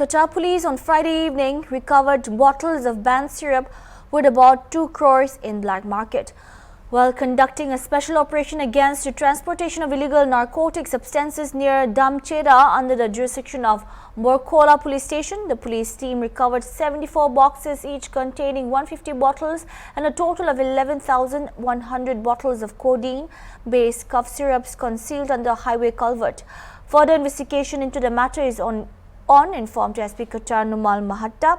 Qatar police on Friday evening recovered bottles of banned syrup worth about 2 crores in black market. While conducting a special operation against the transportation of illegal narcotic substances near Damchera under the jurisdiction of Morkola police station, the police team recovered 74 boxes each containing 150 bottles and a total of 11,100 bottles of codeine-based cough syrups concealed under a highway culvert. Further investigation into the matter is on informed SP Qatar Numal Mahatta.